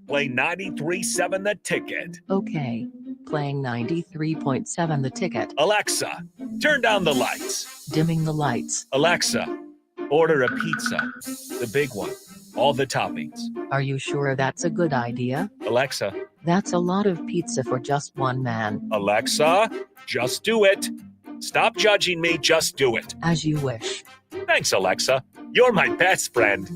Play 93.7 The Ticket. Okay, playing 93.7 The Ticket. Alexa, turn down the lights. Dimming the lights. Alexa, order a pizza. The big one. All the toppings. Are you sure that's a good idea? Alexa. That's a lot of pizza for just one man. Alexa, just do it. Stop judging me, just do it. As you wish. Thanks, Alexa. You're my best friend.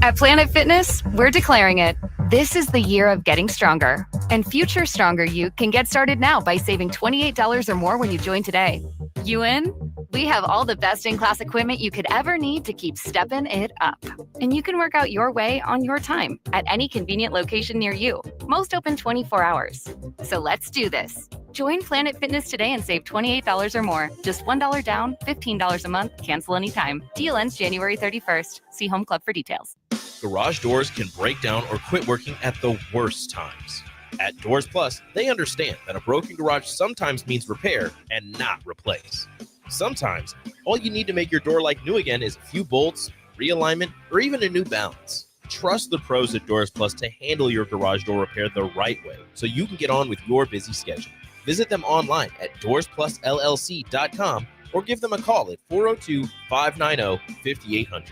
At Planet Fitness, we're declaring it. This is the year of getting stronger. And future stronger you can get started now by saving $28 or more when you join today. You in? We have all the best in-class equipment you could ever need to keep stepping it up. And you can work out your way on your time at any convenient location near you. Most open 24 hours. So let's do this. Join Planet Fitness today and save $28 or more. Just $1 down, $15 a month, cancel anytime. Deal ends January 31st. See Home Club for details. Garage doors can break down or quit working at the worst times. At Doors Plus, they understand that a broken garage sometimes means repair and not replace. Sometimes, all you need to make your door like new again is a few bolts, realignment, or even a new balance. Trust the pros at Doors Plus to handle your garage door repair the right way so you can get on with your busy schedule. Visit them online at doorsplusllc.com or give them a call at 402-590-5800.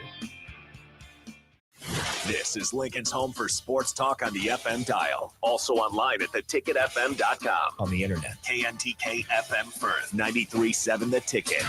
This is Lincoln's home for sports talk on the FM dial. Also online at theticketfm.com. On the internet. KNTK FM Firth, 93.7 The Ticket.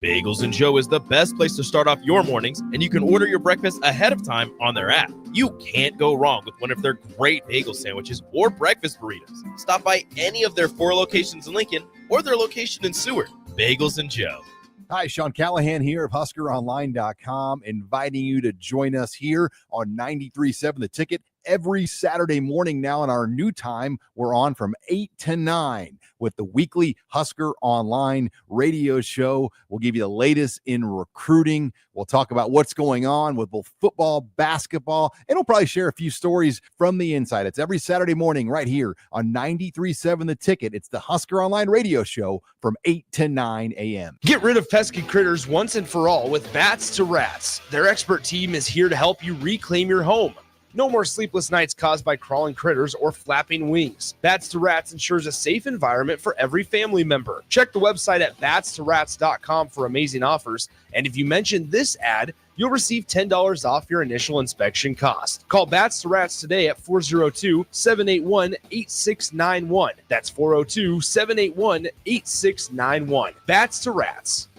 Bagels and Joe is the best place to start off your mornings, and you can order your breakfast ahead of time on their app. You can't go wrong with one of their great bagel sandwiches or breakfast burritos. Stop by any of their 4 locations in Lincoln or their location in Seward. Bagels and Joe. Hi, Sean Callahan here of HuskerOnline.com, inviting you to join us here on 93.7 The Ticket every Saturday morning now in our new time. We're on from 8 to 9 with the weekly Husker Online radio show. We'll give you the latest in recruiting. We'll talk about what's going on with both football, basketball, and we'll probably share a few stories from the inside. It's every Saturday morning right here on 93.7 The Ticket. It's the Husker Online radio show from 8 to 9 a.m. Get rid of pesky critters once and for all with Bats to Rats. Their expert team is here to help you reclaim your home. No more sleepless nights caused by crawling critters or flapping wings. Bats to Rats ensures a safe environment for every family member. Check the website at batstorats.com for amazing offers. And if you mention this ad, you'll receive $10 off your initial inspection cost. Call Bats to Rats today at 402-781-8691. That's 402-781-8691. Bats to Rats.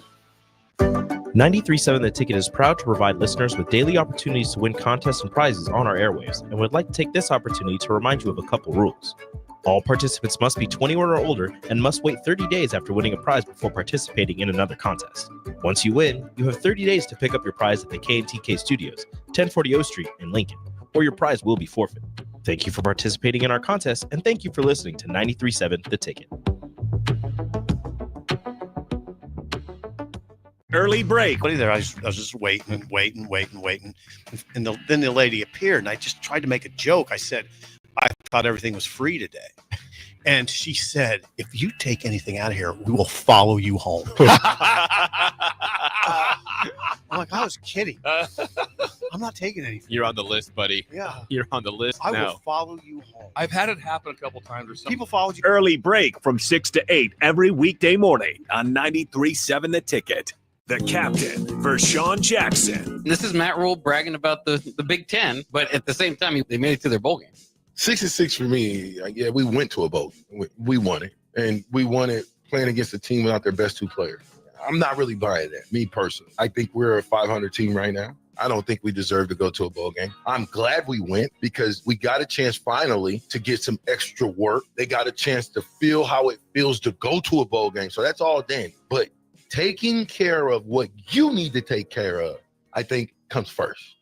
93.7 The Ticket is proud to provide listeners with daily opportunities to win contests and prizes on our airwaves, and would like to take this opportunity to remind you of a couple rules. All participants must be 21 or older and must wait 30 days after winning a prize before participating in another contest. Once you win, you have 30 days to pick up your prize at the KNTK Studios, 1040 O Street in Lincoln, or your prize will be forfeit. Thank you for participating in our contest, and thank you for listening to 93.7 The Ticket. Early break. There, I was just waiting. And then the lady appeared, and I just tried to make a joke. I said, I thought everything was free today. And she said, if you take anything out of here, we will follow you home. I'm like, I was kidding. I'm not taking anything. You're on the list, buddy. Yeah. You're on the list I now. will follow you home. I've had it happen a couple times or something. People followed you. Early break from 6 to 8 every weekday morning on 93.7 The Ticket. The captain, Vershawn Jackson. This is Matt Rule bragging about the Big Ten, but at the same time, they made it to their bowl game. 66 for me. Yeah, we went to a bowl. We won it. And we won it playing against a team without their best 2 players. I'm not really buying that, me personally. I think we're a 500 team right now. I don't think we deserve to go to a bowl game. I'm glad we went because we got a chance finally to get some extra work. They got a chance to feel how it feels to go to a bowl game. So that's all then. But taking care of what you need to take care of, I think, comes first.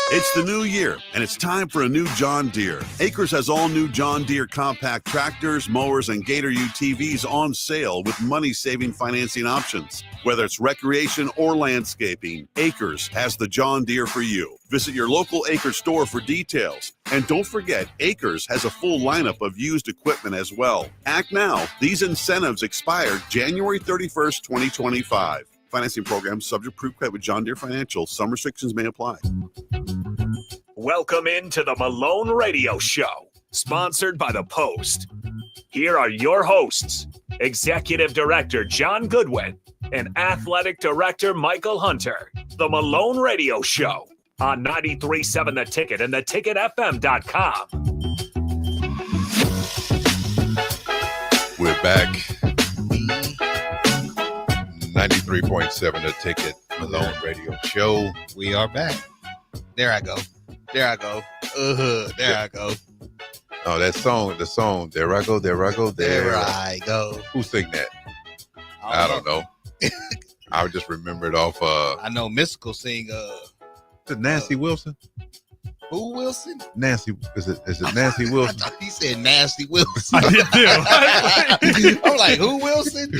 It's the new year, and it's time for a new John Deere. Acres has all new John Deere compact tractors, mowers, and Gator UTVs on sale with money-saving financing options. Whether it's recreation or landscaping, Acres has the John Deere for you. Visit your local Acres store for details. And don't forget, Acres has a full lineup of used equipment as well. Act now. These incentives expire January 31st, 2025. Financing program subject to proof credit with John Deere Financial. Some restrictions may apply. Welcome into the Malone Radio Show, sponsored by The Post. Here are your hosts, Executive Director John Goodwin and Athletic Director Michael Hunter. The Malone Radio Show on 93.7 The Ticket and theticketfm.com. We're back. 93.7 The Ticket, Malone Radio Show. We are back. There I go. There I go. I go. Oh, the song. There I go. There I go. Who sing that? I don't know. I just remember it off. I know Mystical sing. Is Nancy Wilson? Who Wilson? Nancy. Is it Nancy Wilson? I thought he said Nasty Wilson. I did too. I'm like, who Wilson?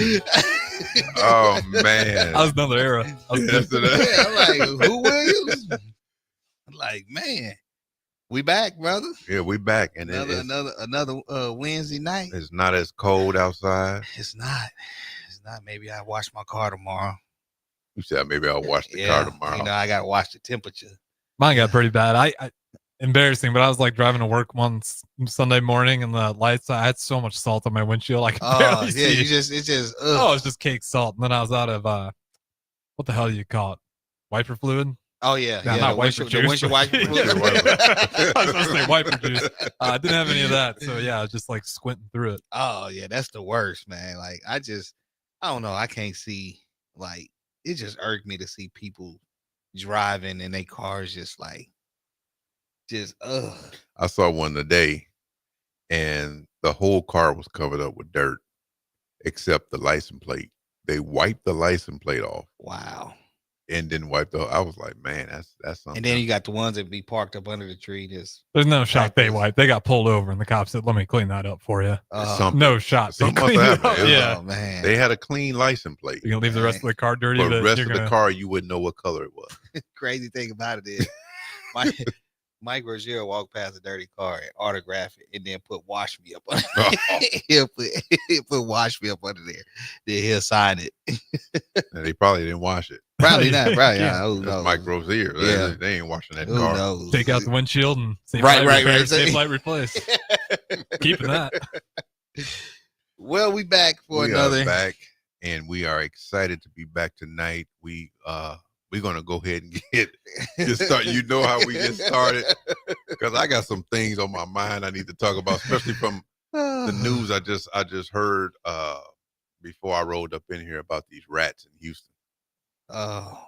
Oh man, that was another era. I'm like, who Williams? I'm like, man, we back, brother. Yeah, we back, and another Wednesday night. It's not as cold outside. It's not. Maybe I wash my car tomorrow. You said maybe I'll wash the car tomorrow. You know, I gotta watch the temperature. Mine got pretty bad. I embarrassing, but I was like driving to work one Sunday morning, and the lights. I had so much salt on my windshield, I could barely see. It's just cake salt. And then I was out of what the hell do you call it? Wiper fluid. Oh yeah, not wiper juice. The windshield wiper fluid. I was supposed to say wiper juice. I didn't have any of that, so yeah, I was just like squinting through it. Oh yeah, that's the worst, man. Like I don't know. I can't see. Like it just irked me to see people driving and their cars just I saw one today, and the whole car was covered up with dirt, except the license plate. They wiped the license plate off. Wow. And then wiped off. I was like, man, that's something. And then you got the ones that be parked up under the tree. There's no shot they wiped. They got pulled over, and the cop said, "Let me clean that up for you." No shot. They cleaned it up. Yeah, man. They had a clean license plate. You gonna leave the rest of the car dirty? But the rest of the car, you wouldn't know what color it was. Crazy thing about it is, Mike Rozier walked past a dirty car and autograph it, and then put "wash me up" under it. He'll put "wash me up" under there. Then he'll sign it. And they probably didn't wash it. Probably not. Probably not. Who knows? Mike Rozier. Yeah. They ain't washing that Who car. knows? Take out the windshield and save right. Save light replace. Keeping that. Well, we back for we another. Are back, and we are excited to be back tonight. We're gonna go ahead and get started. You know how we get started, because I got some things on my mind I need to talk about, especially from the news I just heard before I rolled up in here about these rats in Houston. Oh,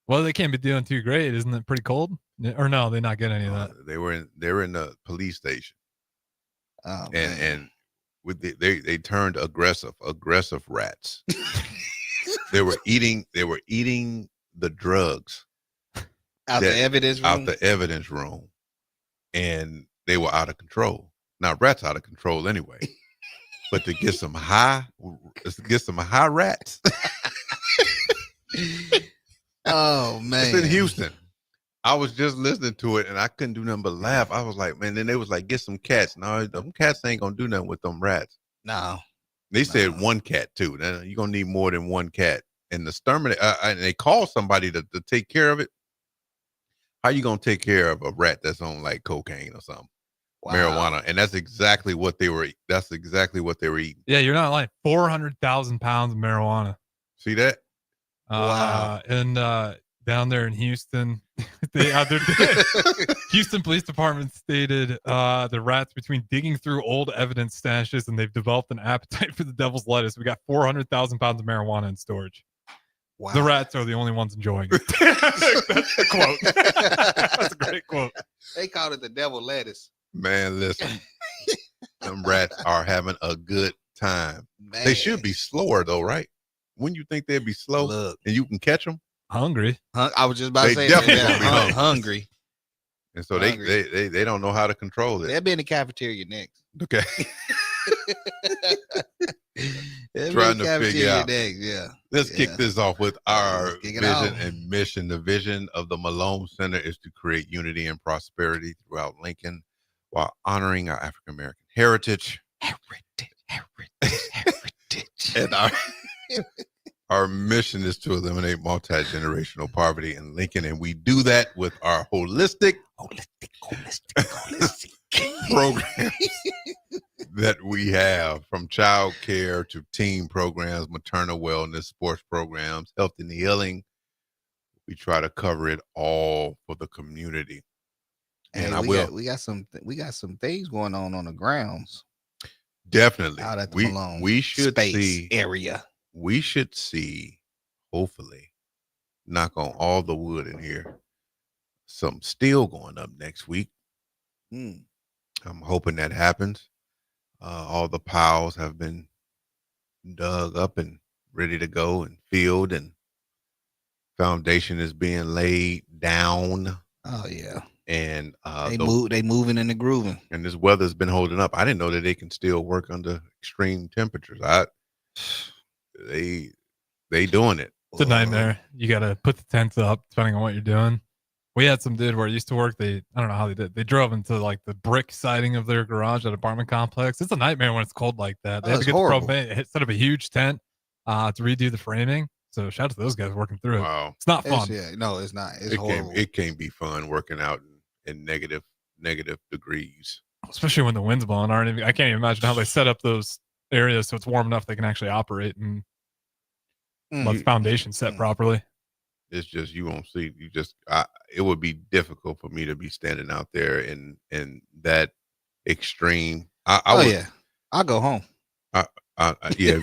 well, they can't be doing too great. Isn't it pretty cold? Or no, they're not getting any of that. They were in the police station. Oh, and with they turned aggressive rats. They were eating the drugs out the evidence room, and they were out of control. Now rats out of control anyway, but to get some high rats. Oh man, it's in Houston. I was just listening to it and I couldn't do nothing but laugh. I was like, man, then they was like, get some cats. No, them cats ain't gonna do nothing with them rats. No. They said one cat too. Now you're gonna need more than one cat. And and they call somebody to take care of it. How you gonna take care of a rat that's on like cocaine or something? Wow. Marijuana. And that's exactly what they were eating. Yeah, you're not lying. 400,000 pounds of marijuana. See that? Wow. And down there in Houston, Houston Police Department stated the rats, between digging through old evidence stashes and they've developed an appetite for the devil's lettuce. We got 400,000 pounds of marijuana in storage. Wow. The rats are the only ones enjoying it. That's the quote. That's a great quote. They called it the devil lettuce. Man, listen. Them rats are having a good time. Man. They should be slower though, right? Wouldn't you think they'd be slow? Look. And you can catch them? Hungry. I was just about to say definitely that. Hungry. And so they don't know how to control it. They'll be in the cafeteria next. Okay. Trying to figure out. Yeah. Let's kick this off with our vision and mission. The vision of the Malone Center is to create unity and prosperity throughout Lincoln while honoring our African American heritage. And Our mission is to eliminate multi-generational poverty in Lincoln, and we do that with our holistic programs that we have, from child care to teen programs, maternal wellness, sports programs, health and healing. We try to cover it all for the community. And we got some things going on the grounds. Definitely. Out at the Malone we should space see area. We should see, hopefully, knock on all the wood in here, some steel going up next week. I'm hoping that happens. All the piles have been dug up and ready to go and filled, and foundation is being laid down. Oh yeah. And they moving and they grooving. And this weather's been holding up. I didn't know that they can still work under extreme temperatures. They doing it. It's a nightmare. You got to put the tents up depending on what you're doing. We had some dude where it used to work. I don't know how they did. They drove into like the brick siding of their garage at apartment complex. It's a nightmare when it's cold like that. They have to get the propane, set up a huge tent to redo the framing. So shout out to those guys working through it. It's not fun. No, it's not. It's horrible. It can't be fun working out in negative degrees, especially when the wind's blowing. I can't even imagine how they set up those areas so it's warm enough they can actually operate and let the foundation set properly. It's just, you won't see. It would be difficult for me to be standing out there in that extreme. I'll go home. Yeah,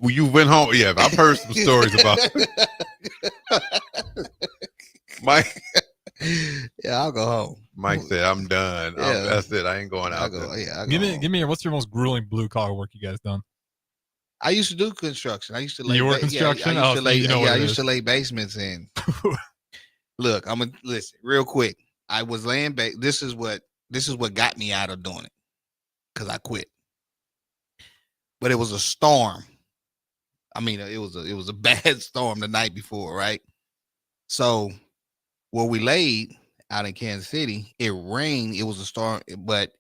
you went home. Yeah, I've heard some stories about Mike. Yeah, I'll go home. Mike said, "I'm done. Yeah. That's it. I ain't going out there." Yeah, give me. What's your most grueling blue collar work you guys done? I used to do construction. I used to lay. You were construction. I used to lay basements in. Look, I'm gonna listen real quick. I was laying back. This is what got me out of doing it, because I quit. But it was a storm. I mean, it was a bad storm the night before, right? So where we laid out in Kansas City, it rained. It was a storm, but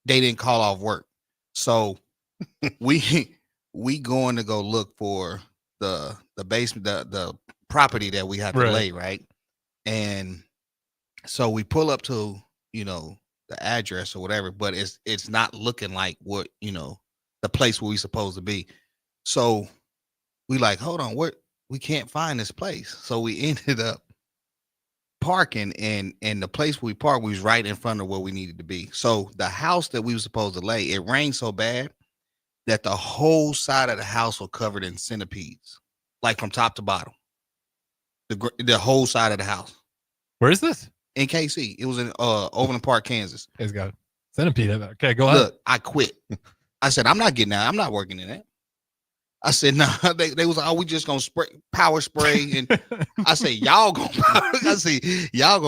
they didn't call off work. So we going to go look for the basement, the property that we had to lay, right? And so we pull up to, the address or whatever, but it's not looking like what, the place where we supposed to be. So we like, hold on, we can't find this place. So we ended up parking, and the place where we parked was right in front of where we needed to be. So the house that we were supposed to lay, it rained so bad that the whole side of the house was covered in centipedes, like from top to bottom. The whole side of the house. Where is this? In KC. It was in Overland Park, Kansas. It's got a centipede. Okay, go ahead. Look, I quit. I said, I'm not getting out. I'm not working in that. I said, no. They was like, oh, we just gonna power spray. And I said, y'all gonna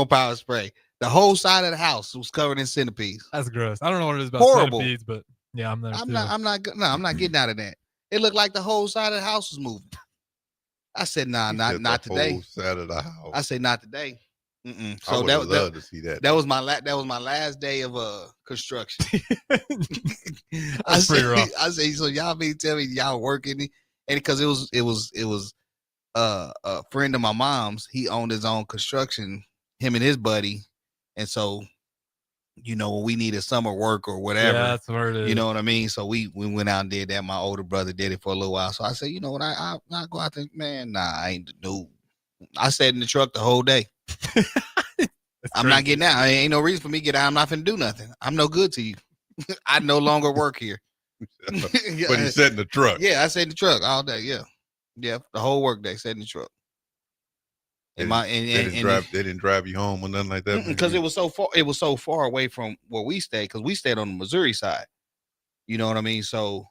power spray. The whole side of the house was covered in centipedes. That's gross. I don't know what it is about centipedes, but yeah, I'm there. I'm not getting out of that. It looked like the whole side of the house was moving. I said, nah, not today. Whole side of the house. I said, not today. So I would love to see that. That was my last day of construction. I said, so y'all mean tell me y'all working, and because it was a friend of my mom's. He owned his own construction, him and his buddy, and so when we needed summer work or whatever, yeah, that's where it is. You know what I mean? So we went out and did that. My older brother did it for a little while. So I said, you know what, I go out there, man. Nah, I ain't no. I sat in the truck the whole day. I'm not getting out. Ain't no reason for me to get out. I'm not finna do nothing. I'm no good to you. I no longer work here. But he sat in the truck. Yeah, I sat in the truck all day. Yeah, the whole work day sat in the truck. They didn't drive you home or nothing like that, because it was so far. It was so far away from where we stayed, because we stayed on the Missouri side. You know what I mean? So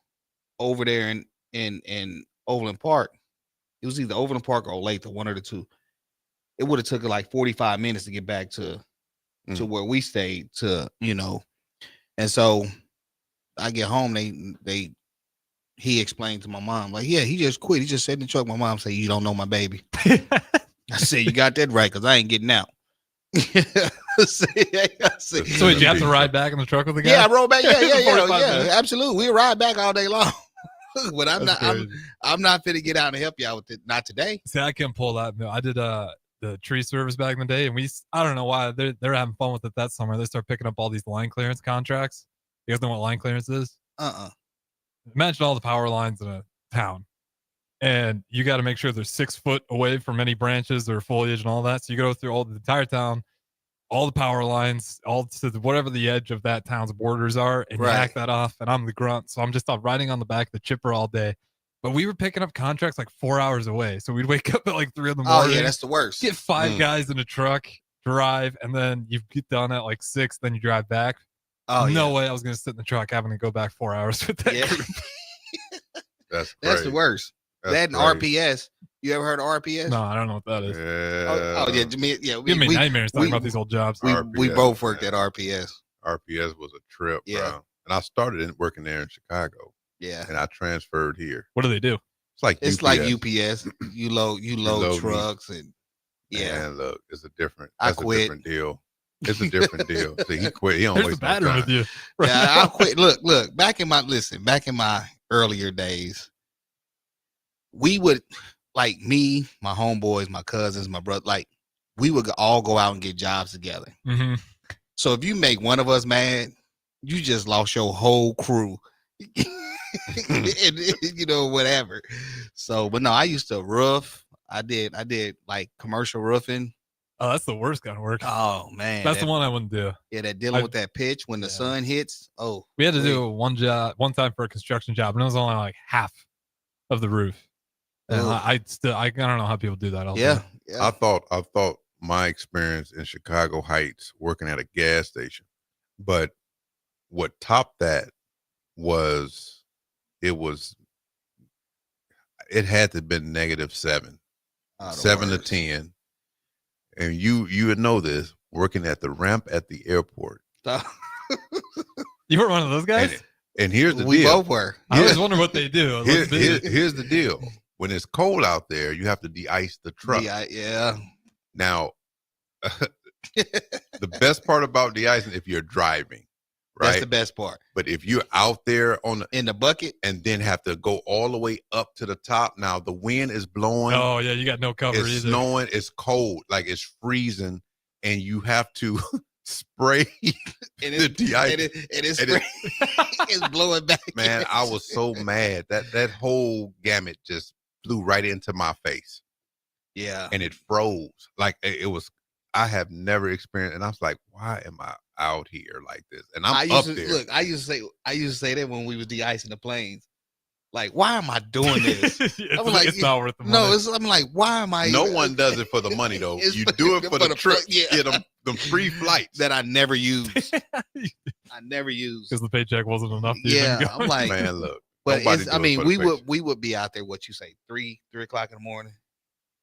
over there in Overland Park, it was either Overland Park or Olathe, one of the two. It would have took like 45 minutes to get back to where we stayed, and so I get home. He explained to my mom, like, yeah, he just quit. He just sat in the truck. My mom said, you don't know my baby. I said, you got that right, because I ain't getting out. So did you have to ride back in the truck with the guy? Yeah, I rode back. Yeah, absolutely. We ride back all day long. But I'm That's not. crazy. I'm not finna get out and help y'all with it. Not today. See, I can pull that. I did the tree service back in the day, and I don't know why they're having fun with it that summer. They start picking up all these line clearance contracts. You guys know what line clearance is? Imagine all the power lines in a town, and you got to make sure they're 6 foot away from any branches or foliage and all that. So you go through the entire town, all the power lines, all to whatever the edge of that town's borders are, and you hack that off. And I'm the grunt, so I'm just riding on the back of the chipper all day. But we were picking up contracts like 4 hours away, so we'd wake up at like 3 in the morning. Oh yeah, that's the worst. Get 5 guys in a truck, drive, and then you get done at like 6. Then you drive back. Oh no way I was gonna sit in the truck having to go back 4 hours with that group. That's the worst. That and RPS. You ever heard of RPS? No, I don't know what that is. Oh yeah, Give me nightmares talking about these old jobs. We both worked at RPS. RPS was a trip, Yeah. bro. And I started working there in Chicago. Yeah. And I transferred here. What do they do? It's like It's UPS. like UPS. You load trucks and Man, look, it's a different. I That's quit. a different deal. It's a different deal. See, he quit. He don't There's waste the no pattern time. with you. Yeah, I quit. Look, back in my earlier days, we would, like me, my homeboys, my cousins, my brother, like we would all go out and get jobs together. Mm-hmm. So if you make one of us mad, you just lost your whole crew. and, whatever. So, but no, I used to roof. I did like commercial roofing. Oh, that's the worst kind of work. Oh man, That's the one I wouldn't do. Yeah, that dealing with that pitch when the sun hits. Oh, We had to do one time for a construction job, and it was only like half of the roof. And Ooh. I don't know how people do that. Also. Yeah. I thought my experience in Chicago Heights working at a gas station, but what topped that was it had to have been -7, 7 to 10. And you would know this working at the ramp at the airport. You were one of those guys? And here's the We deal. both were. I always wonder what they do. Here's the deal. When it's cold out there, you have to de-ice the truck. Yeah. Now, the best part about de-icing, if you're driving, right? That's the best part. But if you're out there in the bucket and then have to go all the way up to the top, now the wind is blowing. Oh yeah, you got no cover It's either. snowing. It's cold, like it's freezing, and you have to spray the de-ice. It's blowing back. Man, I was so mad that whole gamut just flew right into my face. Yeah. And it froze. Like it was, I have never experienced, and I was like, why am I out here like this? And I'm up there. Look, I used to say that when we was de-icing the planes. Like, why am I doing this? I'm like, it's not worth the no, money. I'm like, why am I? No one does it for the money though. It's You do it for the trip. Yeah. Get them free flights. That I never use. I never use. Because the paycheck wasn't enough. To Yeah, even go. I'm like, Man, look. But nobody it's, do I it mean, for the we would be out there. What you say, 3 o'clock in the morning?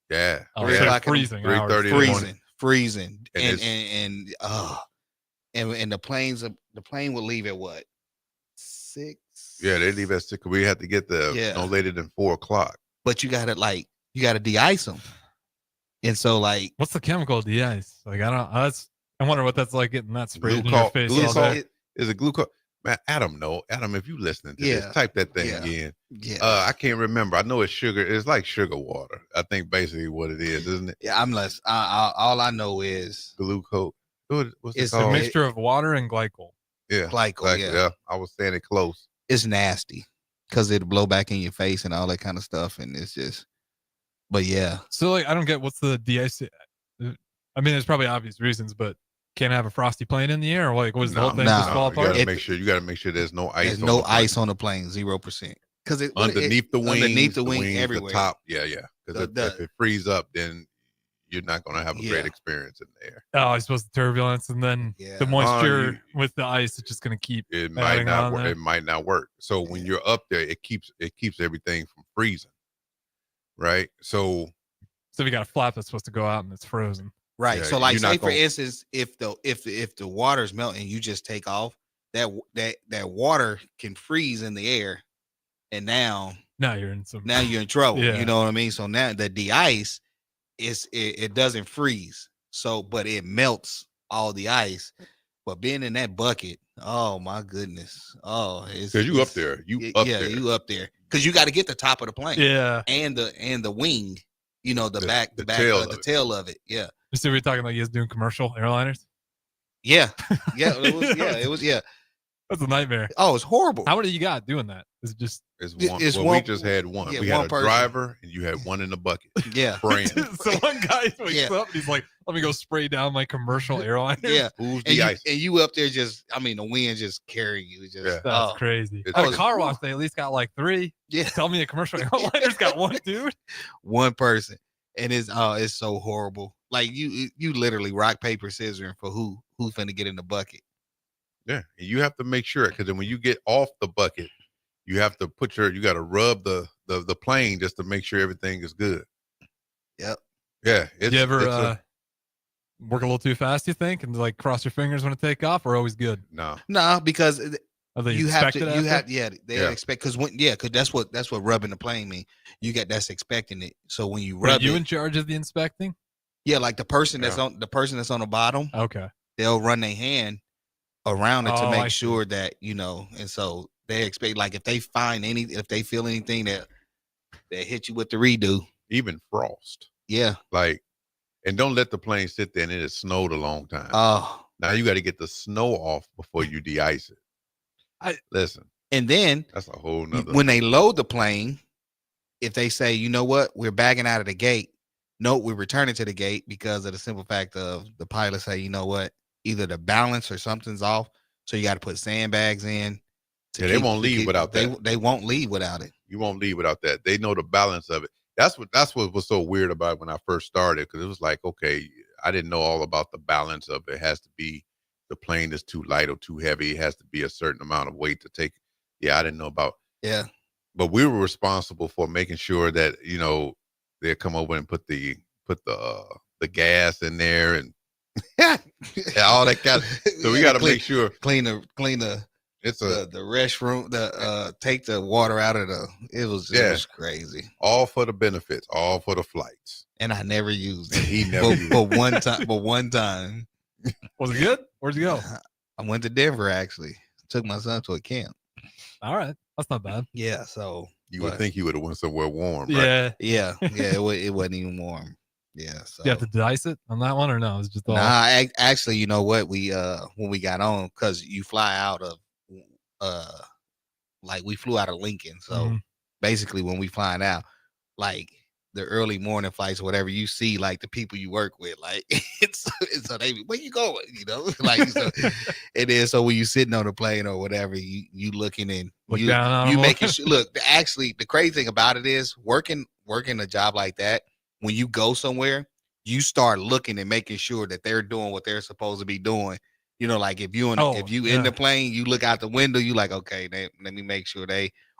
Yeah. Oh, 3 so o'clock in the- freezing. hours. 3:30 in the morning. freezing, And and the plane would leave at what? 6. Yeah, they leave at 6. We had to get there no later than 4 o'clock. But you gotta de-ice them, and so like, What's the chemical de-ice? Like I wonder what that's like getting that sprayed in your face. all day. Is it glucose? Man, Adam, no. Adam, if you listening to Yeah. this, type that thing Yeah. again. Yeah. I can't remember. I know it's sugar. It's like sugar water. I think basically what it is, isn't it? Yeah, I'm less. All I know is Glucose. What's it It's a called? mixture of water and glycol. Yeah. glycol. Yeah, I was saying it close. it's nasty because it'll blow back in your face and all that kind of stuff, and it's just. But yeah, So like I don't get what's the de-ice. I mean, there's probably obvious reasons, but can't have a frosty plane in the air, or like was the whole thing just fall You apart? gotta make sure there's no ice. there's no ice on the plane, 0%. Because underneath the wings, underneath the wing, wings, everywhere. The top, yeah. Because if it frees up, then you're not gonna have a Yeah. great experience in there. Oh, I suppose the turbulence and then the moisture with the ice is just gonna keep. It might adding not on work. there. It might not work. So when you're up there, it keeps everything from freezing, right? So if you got a flap that's supposed to go out and it's frozen. Right. Yeah, So like, you're not say for gonna- instance, if the water's melting, you just take off, that water can freeze in the air, and now you're in trouble. Yeah. You know what I mean? So now the de-ice it doesn't freeze. So, but it melts all the ice, But being in that bucket, oh my goodness. Oh, because you up there. You up there. you up there. Because you got to get the top of the plane. Yeah. And the wing, the tail of it. Yeah. So we're talking like he was doing commercial airliners? Yeah. Yeah. It was. That's a nightmare. Oh, it's horrible. How many you got doing that? Is it just It's one. We just had one. Yeah, we had one a person. driver, and you had one in the bucket. Yeah. Spraying. so one guy wakes up and he's like, let me go spray down my commercial airliner. Yeah. Who's And the ice? you up there the wind just carrying you. Just That's crazy. It's At a crazy. car wash, they at least got like 3. Yeah. Tell me a commercial airliner's got 1 dude. One person. And it's so horrible. Like you literally rock, paper, scissors for who's finna get in the bucket. Yeah, and you have to make sure because then when you get off the bucket, you have to you got to rub the plane just to make sure everything is good. Yep. Yeah. You ever work a little too fast, you think, and like cross your fingers when it take off, or always good? No, because you have to. They expect because that's what rubbing the plane mean. That's expecting it. So when you rub Are you in charge of the inspecting? Yeah, like the person that's on the bottom. Okay. They'll run their hand around it to I make see. sure that and so they expect if they feel anything that hit you with the redo, even frost. Yeah. And don't let the plane sit there and it has snowed a long time. Oh. Now you got to get the snow off before you de-ice it. Listen. And then that's a whole nother. When they load the plane, if they say, you know what, we're backing out of the gate. No, we're returning to the gate because of the simple fact of the pilot say, you know what, either the balance or something's off. So you got to put sandbags in. They won't leave without that. They won't leave without it. You won't leave without that. They know the balance of it. That's what was so weird about it when I first started, because it was like, okay, I didn't know all about the balance of it. It has to be the plane is too light or too heavy. It has to be a certain amount of weight to take. Yeah, I didn't know about. Yeah. But we were responsible for making sure that, they'd come over and put the gas in there and all that kind of. So we got to make sure clean the restroom, take the water out of it was crazy. All for the benefits, all for the flights. And I never used it. And he never used but one time. Was it good? Where'd you go? I went to Denver actually. Took my son to a camp. All right. That's not bad. Yeah, so you would think you would have went somewhere warm, right? Yeah. It wasn't even warm. Yeah. So you have to dice it on that one or no? It's just all actually, you know what? We when we got on, because you fly out of we flew out of Lincoln. So basically when we flying out, like the early morning flights or whatever, you see like the people you work with, like so they where you going? So it is. So when you sitting on the plane or whatever, you looking and you making sure. Look, actually, the crazy thing about it is working a job like that. When you go somewhere, you start looking and making sure that they're doing what they're supposed to be doing. Like if you in the plane, you look out the window, you like, okay, let me make sure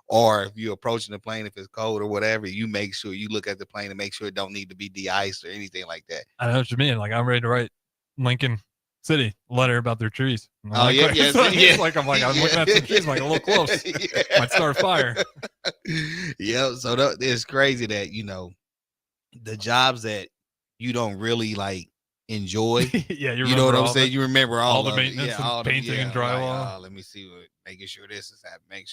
or if you're approaching the plane, if it's cold or whatever, you make sure you look at the plane and make sure it don't need to be de-iced or anything like that. I know what you mean. Like I'm ready to write Lincoln City letter about their trees. Oh yeah. I'm looking at some trees, like a little close. Might start a fire. Yeah. So it's crazy that the jobs that you don't really like enjoy. Yeah, you know what I'm saying. You remember all the maintenance, and painting and drywall. Let me see making sure this is happening.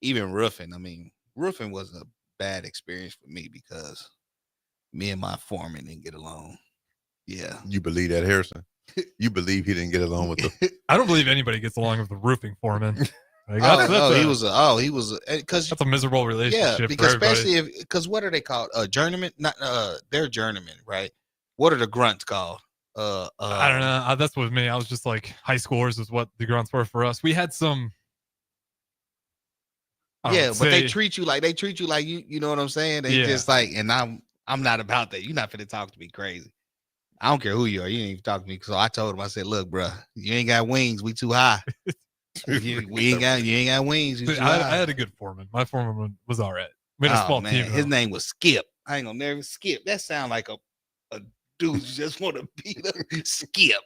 Even roofing. I mean, roofing was a bad experience for me because me and my foreman didn't get along. Yeah. You believe that, Harrison? You believe he didn't get along with the? I don't believe anybody gets along with the roofing foreman. He was because that's a miserable relationship. Yeah, because especially because what are they called? Journeyman? Not they're journeymen, right? What are the grunts called? I don't know. That's with me. I was just like high schoolers is what the grunts were for us. We had some. But they treat you like you know what I'm saying? They just like, and I'm not about that. You're not finna talk to me crazy. I don't care who you are. You ain't even talk to me. So I told him, I said, look, bro, you ain't got wings. We too high. You ain't got wings. I had a good foreman. My foreman was all right. We had a small team. His name was Skip. I ain't gonna never Skip. That sound like a dude you just want to beat up. Skip.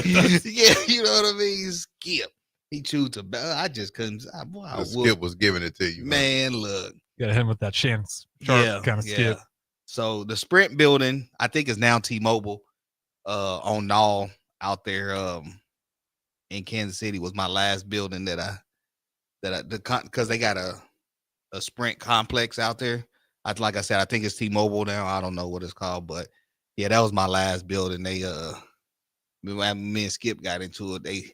Yeah, you know what I mean? Skip. He chewed to. I just couldn't. Skip was giving it to you, man. Look, got him with that chance. Sharp kind of skip. So the Sprint building, I think, is now T-Mobile. On Knoll out there. in Kansas City was my last building because they got a Sprint complex out there. Like I said, I think it's T-Mobile now. I don't know what it's called, but yeah, that was my last building. They when me and Skip got into it, they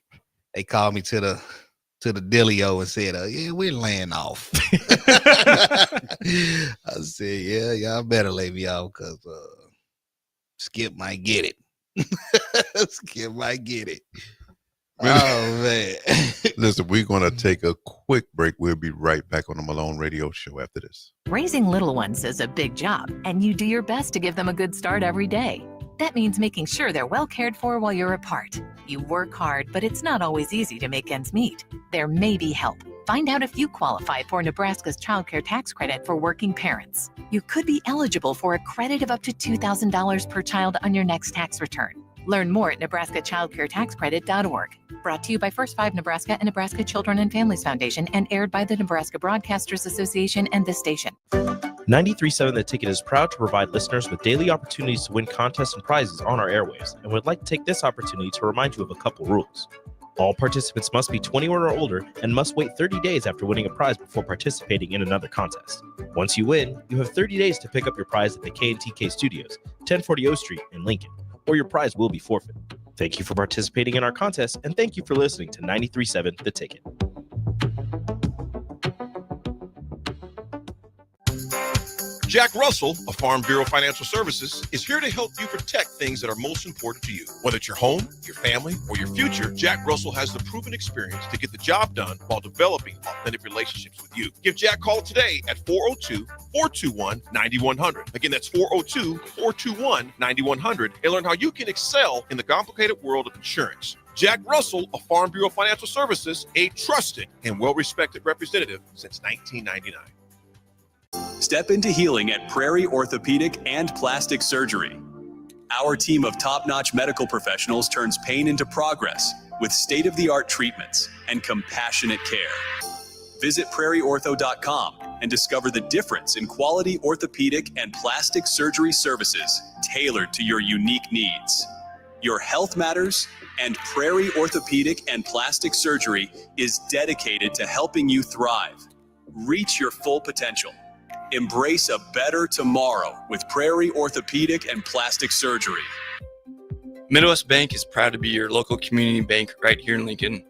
called me to the dealio and said, yeah, we're laying off. I said, yeah, y'all better lay me off because Skip might get it. Skip might get it. Oh, man. Listen, we're going to take a quick break. We'll be right back on the Malone Radio Show after this. Raising little ones is a big job, and you do your best to give them a good start every day. That means making sure they're well cared for while you're apart. You work hard, but it's not always easy to make ends meet. There may be help. Find out if you qualify for Nebraska's Child Care Tax Credit for working parents. You could be eligible for a credit of up to $2,000 per child on your next tax return. Learn more at nebraskachildcaretaxcredit.org. Brought to you by First 5 Nebraska and Nebraska Children and Families Foundation and aired by the Nebraska Broadcasters Association and this station. 93.7 The Ticket is proud to provide listeners with daily opportunities to win contests and prizes on our airwaves, and would like to take this opportunity to remind you of a couple rules. All participants must be 21 or older and must wait 30 days after winning a prize before participating in another contest. Once you win, you have 30 days to pick up your prize at the K&TK Studios, 1040 O Street in Lincoln, or your prize will be forfeited. Thank you for participating in our contest, and thank you for listening to 93.7 The Ticket. Jack Russell of Farm Bureau Financial Services is here to help you protect things that are most important to you. Whether it's your home, your family, or your future, Jack Russell has the proven experience to get the job done while developing authentic relationships with you. Give Jack a call today at 402-421-9100. Again, that's 402-421-9100, and learn how you can excel in the complicated world of insurance. Jack Russell of Farm Bureau Financial Services, a trusted and well-respected representative since 1999. Step into healing at Prairie Orthopedic and Plastic Surgery. Our team of top-notch medical professionals turns pain into progress with state-of-the-art treatments and compassionate care. Visit prairieortho.com and discover the difference in quality orthopedic and plastic surgery services tailored to your unique needs. Your health matters, and Prairie Orthopedic and Plastic Surgery is dedicated to helping you thrive. Reach your full potential. Embrace a better tomorrow with Prairie Orthopedic and Plastic Surgery. Midwest Bank is proud to be your local community bank right here in Lincoln.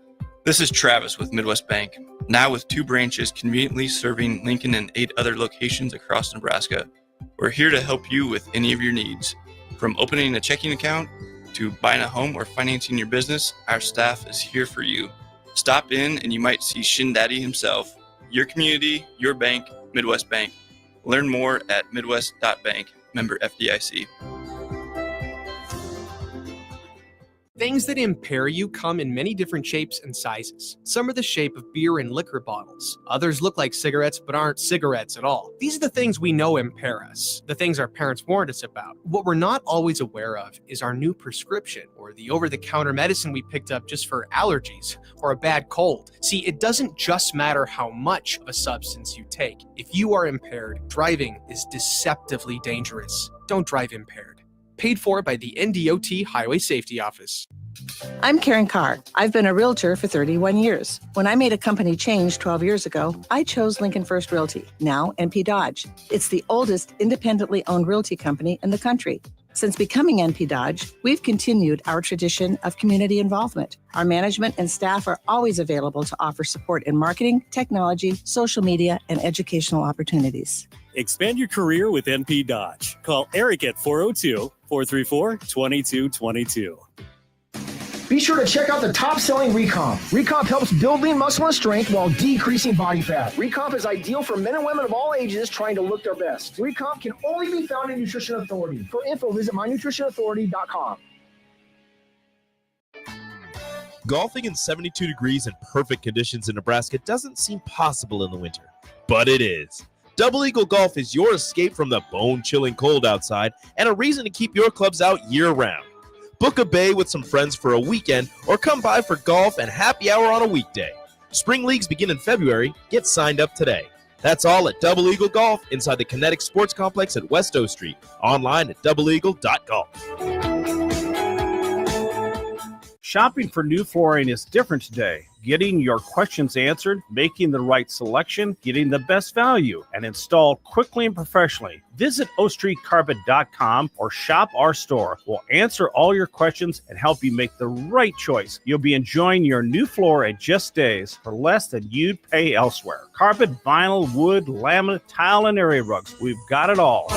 This is Travis with Midwest Bank, now with 2 branches conveniently serving Lincoln and 8 other locations across Nebraska. We're here to help you with any of your needs. From opening a checking account to buying a home or financing your business, our staff is here for you. Stop in and you might see Shin Daddy himself. Your community, your bank, Midwest Bank. Learn more at midwest.bank, member FDIC. Things that impair you come in many different shapes and sizes. Some are the shape of beer and liquor bottles. Others look like cigarettes but aren't cigarettes at all. These are the things we know impair us, the things our parents warned us about. What we're not always aware of is our new prescription or the over-the-counter medicine we picked up just for allergies or a bad cold. See, it doesn't just matter how much of a substance you take. If you are impaired, driving is deceptively dangerous. Don't drive impaired. Paid for by the NDOT Highway Safety Office. I'm Karen Carr. I've been a realtor for 31 years. When I made a company change 12 years ago, I chose Lincoln First Realty, now NP Dodge. It's the oldest independently owned realty company in the country. Since becoming NP Dodge, we've continued our tradition of community involvement. Our management and staff are always available to offer support in marketing, technology, social media, and educational opportunities. Expand your career with NP Dodge. Call Eric at 402-434-2222. Be sure to check out the top-selling Recomp. Recomp helps build lean muscle and strength while decreasing body fat. Recomp is ideal for men and women of all ages trying to look their best. Recomp can only be found in Nutrition Authority. For info, visit mynutritionauthority.com. Golfing in 72 degrees and perfect conditions in Nebraska doesn't seem possible in the winter, but it is. Double Eagle Golf is your escape from the bone-chilling cold outside and a reason to keep your clubs out year-round. Book a bay with some friends for a weekend or come by for golf and happy hour on a weekday. Spring leagues begin in February. Get signed up today. That's all at Double Eagle Golf inside the Kinetic Sports Complex at West O Street. Online at doubleeagle.golf. Shopping for new flooring is different today. Getting your questions answered, making the right selection, getting the best value, and installed quickly and professionally. Visit ostreetcarpet.com or shop our store. We'll answer all your questions and help you make the right choice. You'll be enjoying your new floor in just days for less than you'd pay elsewhere. Carpet, vinyl, wood, laminate, tile, and area rugs. We've got it all.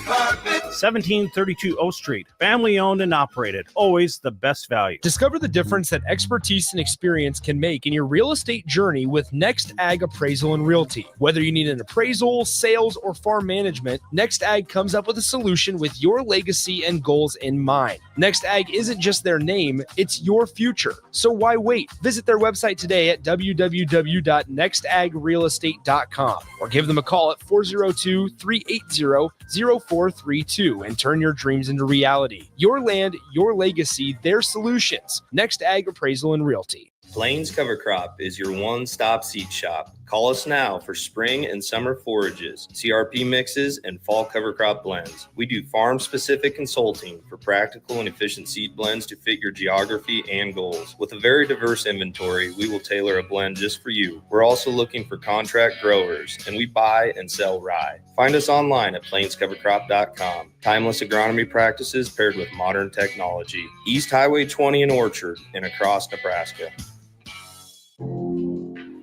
Carpet. 1732 O Street. Family owned and operated. Always the best value. Discover the difference that expertise and experience can make in your real estate journey with Next Ag Appraisal and Realty. Whether you need an appraisal, sales, or farm management, Next Ag comes up with a solution with your legacy and goals in mind. Next Ag isn't just their name, it's your future. So why wait? Visit their website today at www.nextagrealestate.com or give them a call at 402-380-0432 and turn your dreams into reality. Your land, your legacy, their solutions. Next Ag Appraisal and Realty. Plains Cover Crop is your one-stop seed shop. Call us now for spring and summer forages, CRP mixes, and fall cover crop blends. We do farm-specific consulting for practical and efficient seed blends to fit your geography and goals. With a very diverse inventory, we will tailor a blend just for you. We're also looking for contract growers, and we buy and sell rye. Find us online at plainscovercrop.com. Timeless agronomy practices paired with modern technology. East Highway 20 in Orchard and across Nebraska.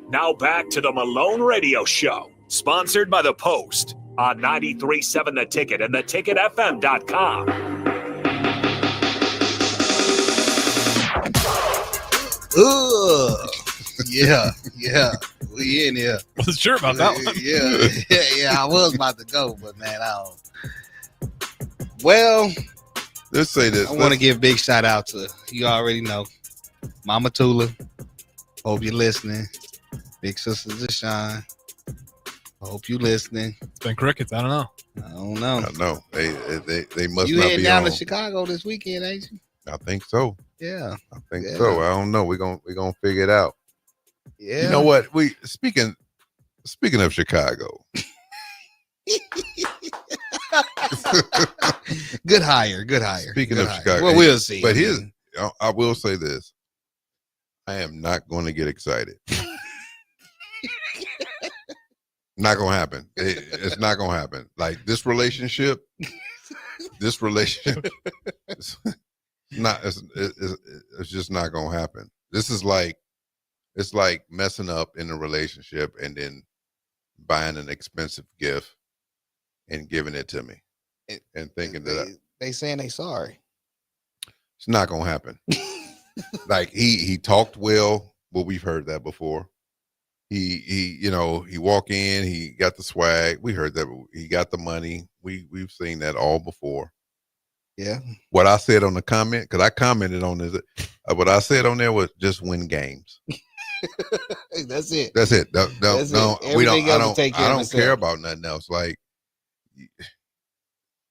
Now back to the Malone Radio Show, sponsored by The Post on 93.7 The Ticket and theticketfm.com. Yeah. We in here. Wasn't sure about that one. Yeah. I was about to go, but man, I don't. Well, let's say this. I want to give a big shout out to, you already know, Mama Tula. Hope you're listening. Big sister Deshaun. I hope you listening. It's been crickets. I don't know. I know. They must you not heading be down on. to Chicago this weekend, ain't you? I think so. Yeah. I think so. I don't know. We're gonna figure it out. Yeah. You know what? Speaking of Chicago. Good hire. Speaking Good of hire. Chicago. Well, we'll see. But I will say this. I am not going to get excited. Not going to happen. It's not going to happen. Like this relationship, it's just not going to happen. This is like, it's like messing up in a relationship and then buying an expensive gift and giving it to me and thinking that they saying they sorry. It's not going to happen. Like he talked well, but we've heard that before. He walk in, he got the swag. We heard that he got the money. We've seen that all before. Yeah. What I said on the comment, because I commented on this, what I said on there was just win games. That's it. That's it. No, we don't. I don't care itself. about nothing else. Like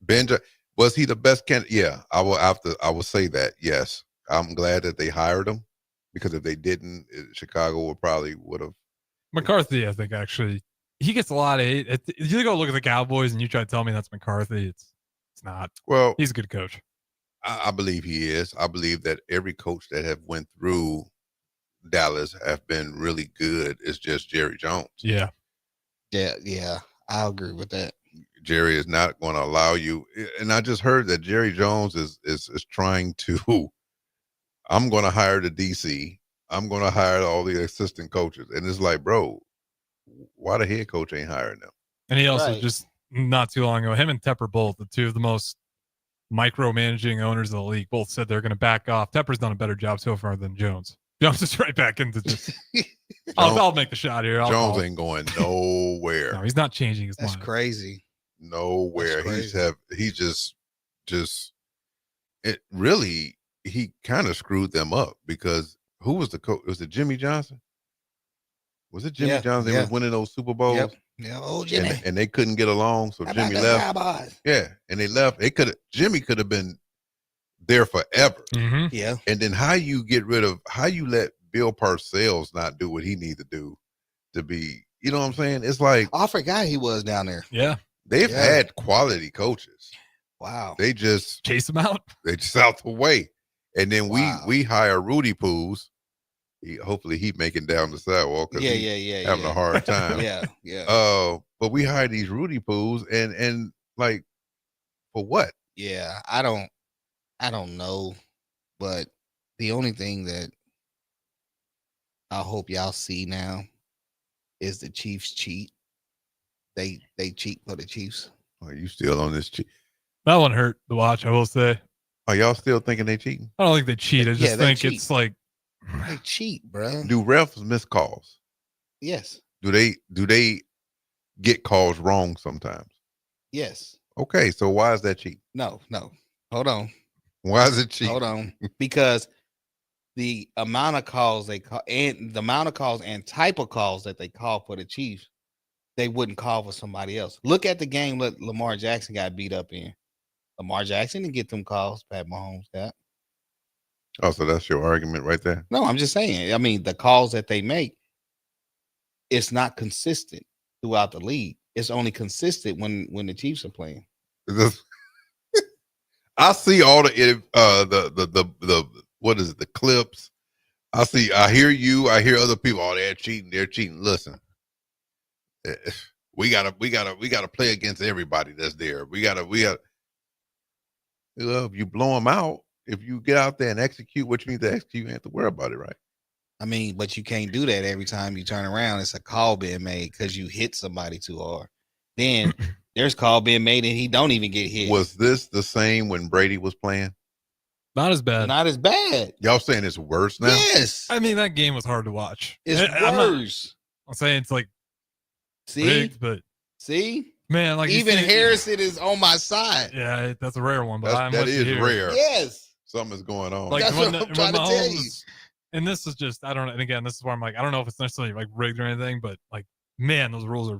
Benja, was he the best candidate? Yeah, I will say that. Yes, I'm glad that they hired him, because if they didn't, Chicago would have. McCarthy, I think, actually, he gets a lot of hate. If you go look at the Cowboys and you try to tell me that's McCarthy, it's not. Well, he's a good coach. I believe he is. I believe that every coach that have went through Dallas have been really good. It's just Jerry Jones. Yeah. I agree with that. Jerry is not going to allow you. And I just heard that Jerry Jones is trying to. I'm going to hire the DC. I'm going to hire all the assistant coaches. And it's like, bro, why the head coach ain't hiring them? And he also just not too long ago, him and Tepper both, the two of the most micromanaging owners of the league, both said they're going to back off. Tepper's done a better job so far than Jones. Jones is right back into just. I'll make the shot here. Jones ain't going nowhere. No, he's not changing his mind. That's crazy. Nowhere. That's crazy. He just it really, he kind of screwed them up, because who was the coach? Was it Jimmy Johnson? Was it Jimmy Johnson? They was winning those Super Bowls. Yep. Yeah, old Jimmy. And they couldn't get along, so Jimmy left. Yeah, and they left. Jimmy could have been there forever. Mm-hmm. Yeah. And then how you let Bill Parcells not do what he needs to do to be, you know what I'm saying? It's like, I forgot he was down there. Yeah. They've had quality coaches. Wow. They just chase them out. They just out the way. And then we hire Rudy Pools. Hopefully he making down the sidewalk because he's having a hard time. yeah. But we hire these Rudy Pools and like for what? Yeah, I don't know, but the only thing that I hope y'all see now is the Chiefs cheat. They cheat for the Chiefs. Are you still on this cheat? That one hurt to watch, I will say. Are y'all still thinking they cheating? I don't think they cheat. I just think cheat. it's like they cheat, bro. Do refs miss calls? Yes. Do they get calls wrong sometimes? Yes. Okay, so why is that cheat? No. Hold on. Why is it cheat? Hold on. Because the amount of calls they call and the amount of calls and type of calls that they call for the Chiefs, they wouldn't call for somebody else. Look at the game that Lamar Jackson got beat up in. Lamar Jackson didn't get them calls Pat Mahomes got. Oh, so that's your argument right there? No, I'm just saying. I mean, the calls that they make, it's not consistent throughout the league. It's only consistent when the Chiefs are playing. I see all the what is it, the clips. I hear you, I hear other people, oh, they're cheating. Listen. We gotta play against everybody that's there. We gotta if you blow them out, if you get out there and execute what you need to execute, you ain't have to worry about it, right? I mean, but you can't do that every time you turn around. It's a call being made because you hit somebody too hard. Then there's call being made and he don't even get hit. Was this the same when Brady was playing? Not as bad. Not as bad. Y'all saying it's worse now? Yes. I mean, that game was hard to watch. It's worse. I'm saying it's like rigged, but man, like even Harrison is on my side. Yeah, that's a rare one, but that is rare. Yes. Something's going on. Like that's what I'm trying to tell you. And this is just, I don't know. And again, this is where I'm like, I don't know if it's necessarily like rigged or anything, but like, man, those rules are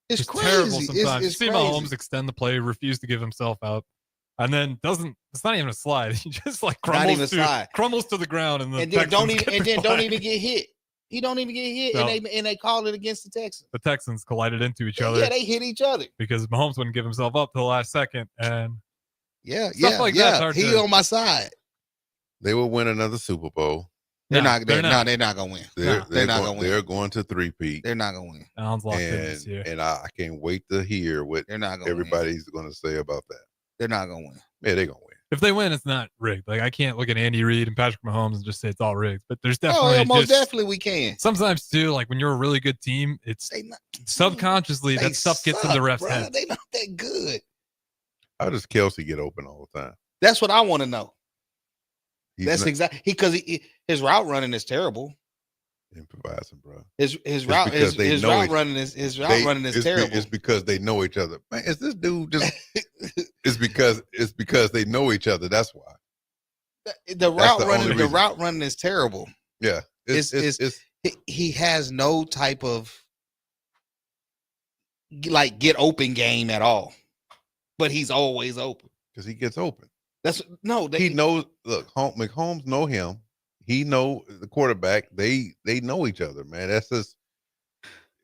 it's just crazy. terrible sometimes. It's you see crazy. Mahomes extend the play, refuse to give himself out, and then it's not even a slide. He just like crumbles to the ground and then don't even get hit. He don't even get hit, so, and they called it against the Texans. The Texans collided into each other. Yeah, they hit each other because Mahomes wouldn't give himself up till the last second, and stuff like that's hard. He on my side. They will win another Super Bowl. They're not gonna win. They're not gonna win. They're going to three-peat. They're not gonna win. Sounds locked in this year. And I can't wait to hear what everybody's gonna say about that. They're not gonna win. Yeah, they're gonna win. If they win, it's not rigged. Like I can't look at Andy Reid and Patrick Mahomes and just say it's all rigged. But there's definitely most definitely we can. Sometimes too, like when you're a really good team, it's subconsciously that stuff gets in the refs' heads. They not that good. How does Kelsey get open all the time? That's what I want to know. That's exactly because his route running is terrible. Improvising, bro. His route running is terrible. It's because they know each other. Man, is this dude just? it's because they know each other. That's why. The route running is terrible. Yeah, he has no type of like get open game at all, but he's always open because he gets open. He knows. Look, McCombs know him. He know the quarterback. They know each other, man. That's just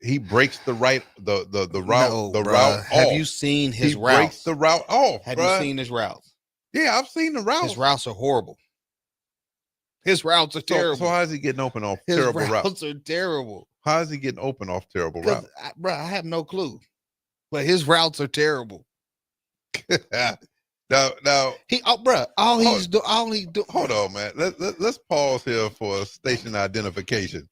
he breaks the route. Route. Have you seen his routes? He breaks the route off. Have you seen his routes? Yeah, I've seen the routes. His routes are horrible. His routes are terrible. So how is he getting open off terrible routes? His routes are terrible. How is he getting open off terrible routes? I have no clue. But his routes are terrible. Now, hold on, man. Let's pause here for a station identification.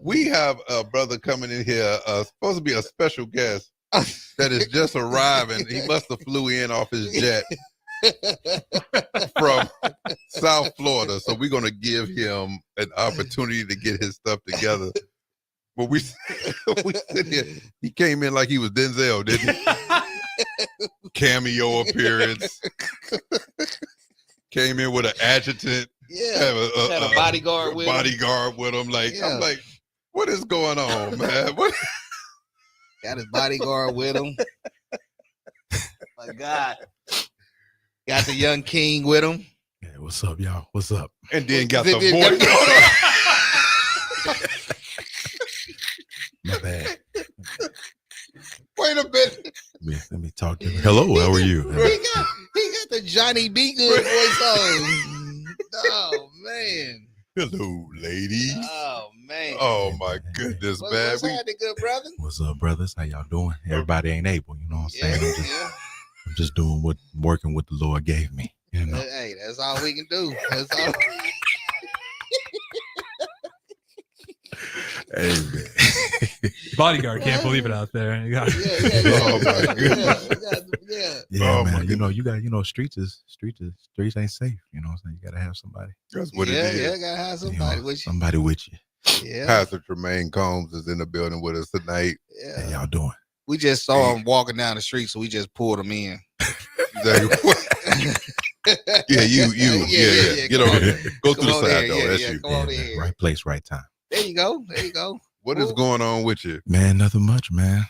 We have a brother coming in here, supposed to be a special guest that is just arriving. He must have flew in off his jet from South Florida. So we're gonna give him an opportunity to get his stuff together. But we sit here. He came in like he was Denzel, didn't he? Cameo appearance. Came in with an adjutant. Yeah, had a bodyguard with him. Like I'm like, what is going on, man? What? Got his bodyguard with him. My God, got the young king with him. Yeah, what's up, y'all? What's up? And then got the voice. My bad. Wait a minute. Let me talk to him. Hello, how are you? He got the Johnny B. Good voice on. No. Hello, ladies. Oh man. Oh my goodness, man. What's happening, good brother? What's up, brothers? How y'all doing? Everybody ain't able, you know what I'm saying? I'm just doing working what the Lord gave me. You know. Hey, that's all we can do. That's all. Hey, man. Bodyguard can't believe it out there. You got Oh my goodness. Yeah, Oh, my man. You know, you got, streets ain't safe. You know what I'm saying? You gotta have somebody. That's what it Yeah, is. gotta have somebody with you. Somebody with you. Yeah. Pastor Tremaine Combs is in the building with us tonight. Yeah. How y'all doing? We just saw him walking down the street, so we just pulled him in. Yeah, you. Get on there. Go Come through the on side in, door. yeah, That's yeah, you. come on in. Right place, right time. There you go. There you go. What is going on with you? Man, nothing much, man.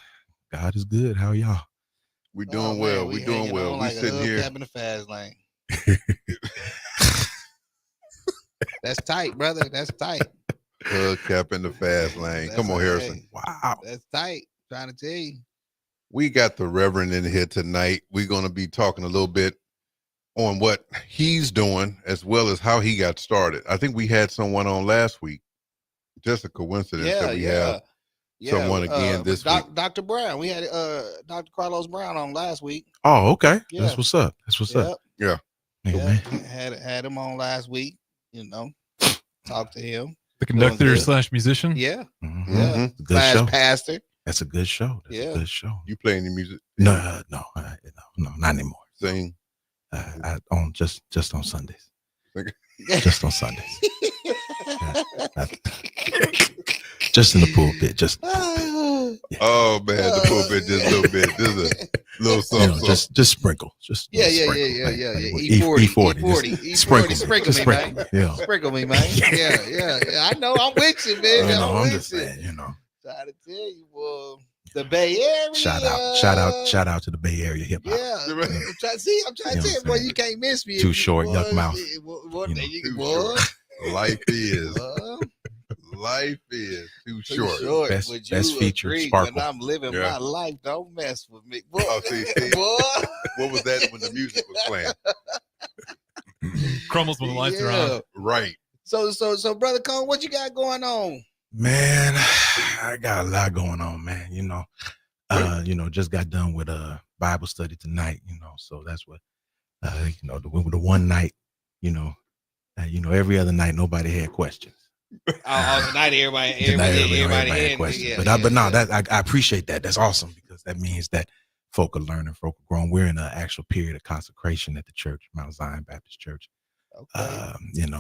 God is good. How y'all? We doing well. We doing well. We like sitting a here. Cap in the fast lane. That's tight, brother. That's tight. Cap in the fast lane. Come on, Harrison. Wow. That's tight. Trying to tell you. We got the Reverend in here tonight. We're going to be talking a little bit on what he's doing as well as how he got started. I think we had someone on last week. Just a coincidence that we have someone again this week. Dr. Brown. We had Dr. Carlos Brown on last week. Oh, okay. Yeah. That's what's up. That's what's up. Yeah. Hey, Yeah. man. Had him on last week. You know, talk to him. The conductor / musician. Yeah. Mm-hmm. Yeah. Good / show. pastor. That's a good show. That's Yeah. a good show. You play any music? No, not anymore. Sing. I on just on Sundays. Just on Sundays. Just in the pulpit. Just Oh man, the pulpit just a little bit. Just a little something. just sprinkle. Just Yeah. E40. Sprinkle me, man. Yeah. Sprinkle me, man. Yeah. I know. I'm with you, man. I'm with just you. saying, Trying to tell you, boy. The Bay Area. Shout out to the Bay Area hip hop. Yeah. I'm trying to tell you, boy, you can't miss me. Too short, yuck mouth. Life is. Life is too short. Best feature, agree, Sparkle. when I'm living my life, don't mess with me. Boy. Oh, see. Boy. What was that when the music was playing? Crumbles when the lights are on. Right. So, Brother Cone, what you got going on? Man, I got a lot going on, man. Just got done with a Bible study tonight, so that's what the one night, every other night nobody had questions. Tonight everybody had questions. I appreciate that. That's awesome because that means that folk are learning, folk are growing. We're in an actual period of consecration at the church, Mount Zion Baptist Church. Okay.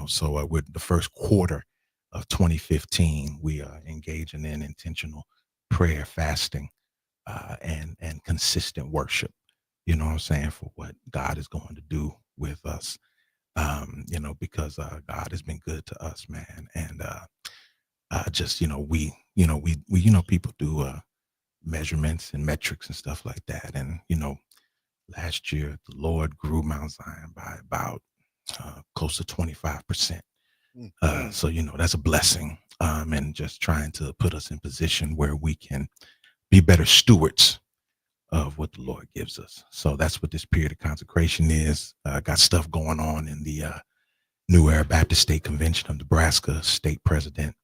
So with the first quarter of 2015, we are engaging in intentional prayer, fasting, and consistent worship. You know what I'm saying, for what God is going to do with us. Because God has been good to us, man. And people do measurements and metrics and stuff like that. And, last year, the Lord grew Mount Zion by about close to 25%. So, that's a blessing. And just trying to put us in position where we can be better stewards of what the Lord gives us. So that's what this period of consecration is. Got stuff going on in the New Era Baptist State Convention of Nebraska, state president,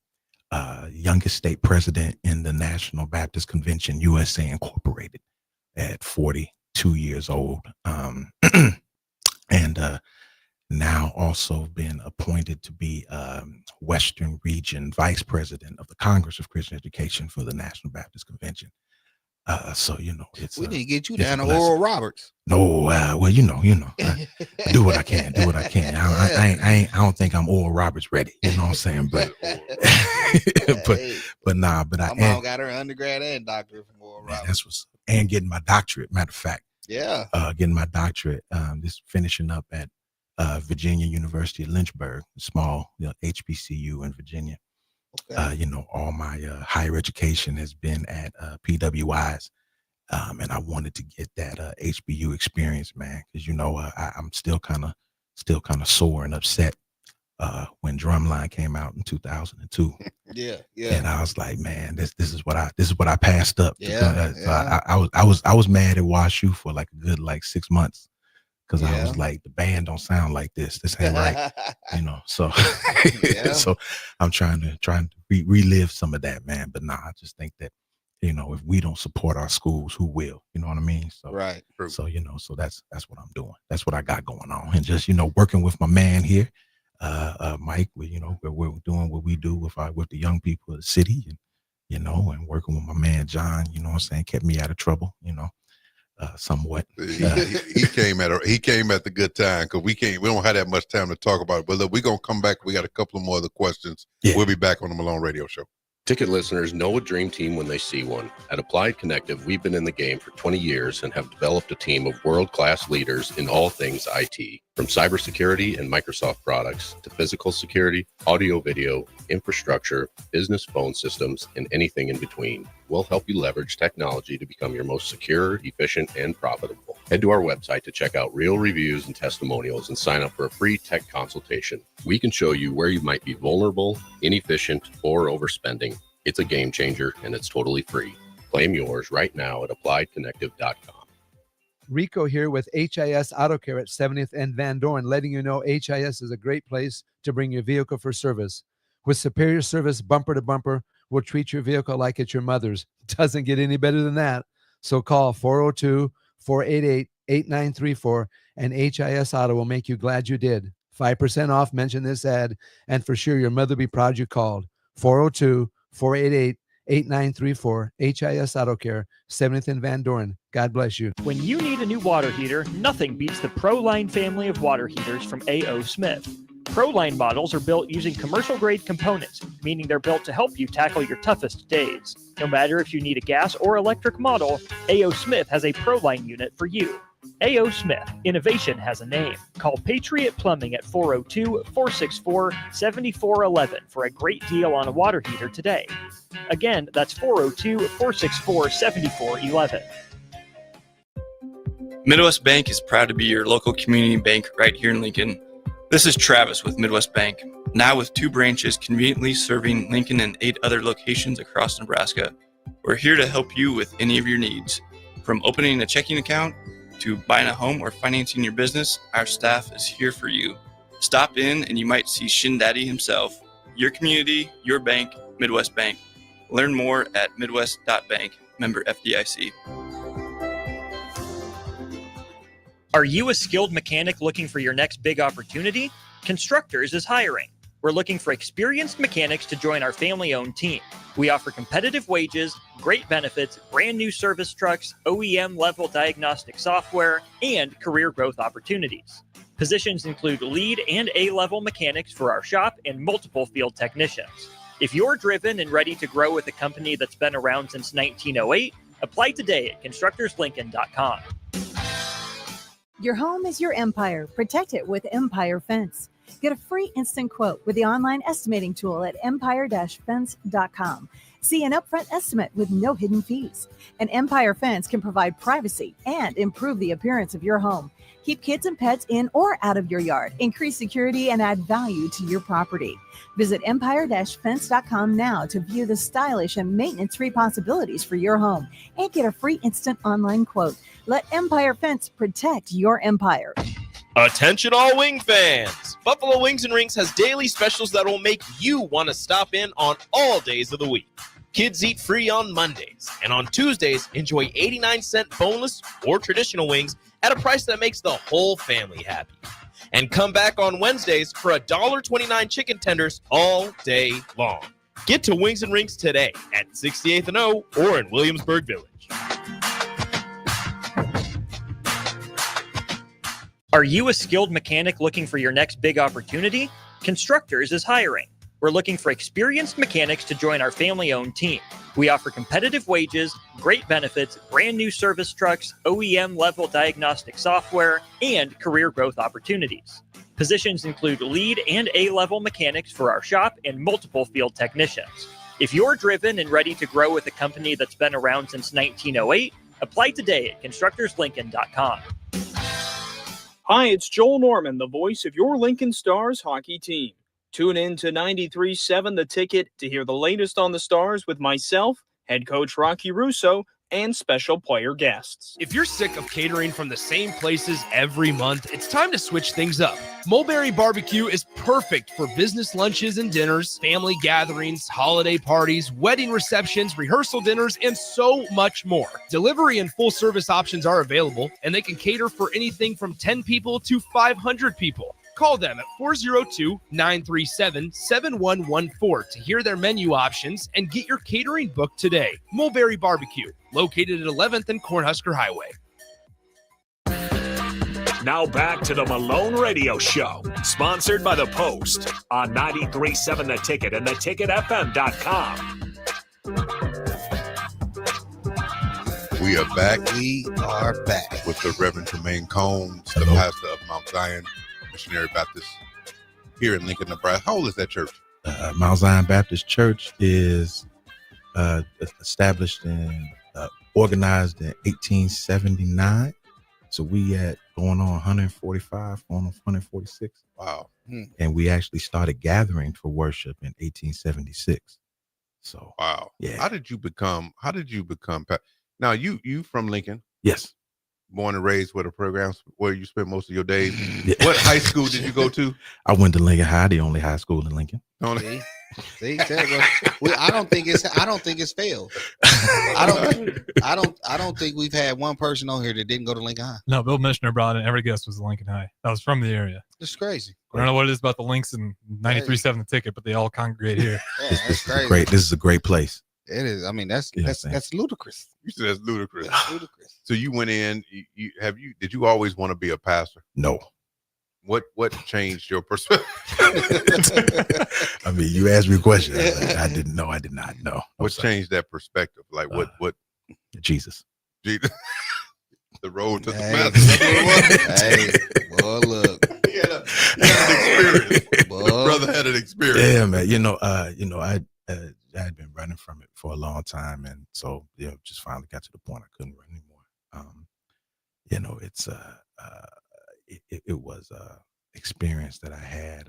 youngest state president in the National Baptist Convention, USA Incorporated, at 42 years old. And now also been appointed to be Western Region Vice President of the Congress of Christian Education for the National Baptist Convention. It's we need to get you down to Oral Roberts. No, I do what I can. I don't think I'm Oral Roberts ready. You know what I'm saying? But but my mom got her undergrad and doctorate from Oral Roberts. That's what's and getting my doctorate. Matter of fact, getting my doctorate. This finishing up at Virginia University of Lynchburg, a small HBCU in Virginia. Okay. All my higher education has been at PWIs, and I wanted to get that HBU experience, man, because I'm still kind of sore and upset when Drumline came out in 2002. Yeah. And I was like, man, this is what I passed up. I was mad at WashU for like a good 6 months because I was like, the band don't sound like this. This ain't right, So, so I'm trying to relive some of that, man. But I just think that, if we don't support our schools, who will? You know what I mean? So, right. So, so that's what I'm doing. That's what I got going on, and just working with my man here, Mike. We're doing what we do with the young people of the city, and and working with my man John. You know what I'm saying? Kept me out of trouble. Somewhat. He came at the good time, because we don't have that much time to talk about it. But look, we're gonna come back. We got a couple of more other questions. Yeah. We'll be back on the Malone Radio Show. Ticket listeners know a dream team when they see one. At Applied Connective, we've been in the game for 20 years and have developed a team of world-class leaders in all things IT, from cybersecurity and Microsoft products to physical security, audio-video, infrastructure, business phone systems, and anything in between. We'll help you leverage technology to become your most secure, efficient, and profitable. Head to our website to check out real reviews and testimonials and sign up for a free tech consultation. We can show you where you might be vulnerable, inefficient, or overspending. It's a game changer, and it's totally free. Claim yours right now at appliedconnective.com. Rico here with HIS Auto Care at 70th and Van Dorn, letting you know HIS is a great place to bring your vehicle for service. With superior service bumper to bumper, we'll treat your vehicle like it's your mother's. Doesn't get any better than that. So call 402-488-8934 and HIS Auto will make you glad you did. 5% off, mention this ad, and for sure your mother will be proud you called. 402-488-8934, HIS Auto Care, 70th and Van Dorn. God bless you. When you need a new water heater, nothing beats the ProLine family of water heaters from A.O. Smith. ProLine models are built using commercial-grade components, meaning they're built to help you tackle your toughest days. No matter if you need a gas or electric model, A.O. Smith has a ProLine unit for you. A.O. Smith, innovation has a name. Call Patriot Plumbing at 402-464-7411 for a great deal on a water heater today. Again, that's 402-464-7411. Midwest Bank is proud to be your local community bank right here in Lincoln. This is Travis with Midwest Bank, now with 2 branches conveniently serving Lincoln and 8 other locations across Nebraska. We're here to help you with any of your needs. From opening a checking account to buying a home or financing your business, our staff is here for you. Stop in and you might see Shin Daddy himself. Your community, your bank, Midwest Bank. Learn more at midwest.bank, member FDIC. Are you a skilled mechanic looking for your next big opportunity? Constructors is hiring. We're looking for experienced mechanics to join our family-owned team. We offer competitive wages, great benefits, brand new service trucks, OEM-level diagnostic software, and career growth opportunities. Positions include lead and A-level mechanics for our shop and multiple field technicians. If you're driven and ready to grow with a company that's been around since 1908, apply today at constructorslincoln.com. Your home is your empire. Protect it with Empire Fence. Get a free instant quote with the online estimating tool at empire-fence.com. See an upfront estimate with no hidden fees. An Empire Fence can provide privacy and improve the appearance of your home. Keep kids and pets in or out of your yard. Increase security and add value to your property. Visit empire-fence.com now to view the stylish and maintenance-free possibilities for your home and get a free instant online quote. Let Empire Fence protect your empire. Attention all wing fans! Buffalo Wings and Rings has daily specials that will make you want to stop in on all days of the week. Kids eat free on Mondays, and on Tuesdays, enjoy 89-cent boneless or traditional wings at a price that makes the whole family happy. And come back on Wednesdays for $1.29 chicken tenders all day long. Get to Wings and Rings today at 68th and O or in Williamsburg Village. Are you a skilled mechanic looking for your next big opportunity? Constructors is hiring. We're looking for experienced mechanics to join our family-owned team. We offer competitive wages, great benefits, brand new service trucks, OEM-level diagnostic software, and career growth opportunities. Positions include lead and A-level mechanics for our shop and multiple field technicians. If you're driven and ready to grow with a company that's been around since 1908, apply today at constructorslincoln.com. Hi, it's Joel Norman, the voice of your Lincoln Stars hockey team. Tune in to 93.7 The Ticket to hear the latest on the Stars with myself, head coach Rocky Russo, and special player guests. If you're sick of catering from the same places every month, it's time to switch things up. Mulberry Barbecue is perfect for business lunches and dinners, family gatherings, holiday parties, wedding receptions, rehearsal dinners, and so much more. Delivery and full service options are available, and they can cater for anything from 10 people to 500 people. Call them at 402-937-7114 to hear their menu options and get your catering booked today. Mulberry Barbecue, located at 11th and Cornhusker Highway. Now back to the Malone Radio Show, sponsored by The Post on 93.7 The Ticket and theticketfm.com. We are back. We are back with the Reverend Tremaine Combs, the pastor of Mount Zion Missionary Baptist here in Lincoln, Nebraska. How old is that church? Mount Zion Baptist Church is established and organized in 1879. So we at going on 145, going on 146. Wow. And we actually started gathering for worship in 1876. So wow. Yeah. How did you become now you from Lincoln? Yes. Born and raised with a program where you spent most of your days. Yeah. What high school did you go to? I went to Lincoln High, the only high school in Lincoln. See, I don't think it's failed. I don't think we've had one person on here that didn't go to Lincoln High. No, Bill Mishner brought in every guest was Lincoln High. That was from the area. It's crazy. I don't know what it is about the links in 93.7 The Ticket, but they all congregate here. Yeah, that's crazy. This is a great place. It is. I mean, that's ludicrous. You said that's ludicrous. Ludicrous. So you went in. Did you always want to be a pastor? No. What changed your perspective? I mean, you asked me a question. I did not know. What changed that perspective? Like what? Jesus. Jesus. The road to the Hey, boy, look. He had an experience. The brother had an experience. Yeah, man. I had been running from it for a long time, and so just finally got to the point I couldn't run anymore. It was a experience that I had.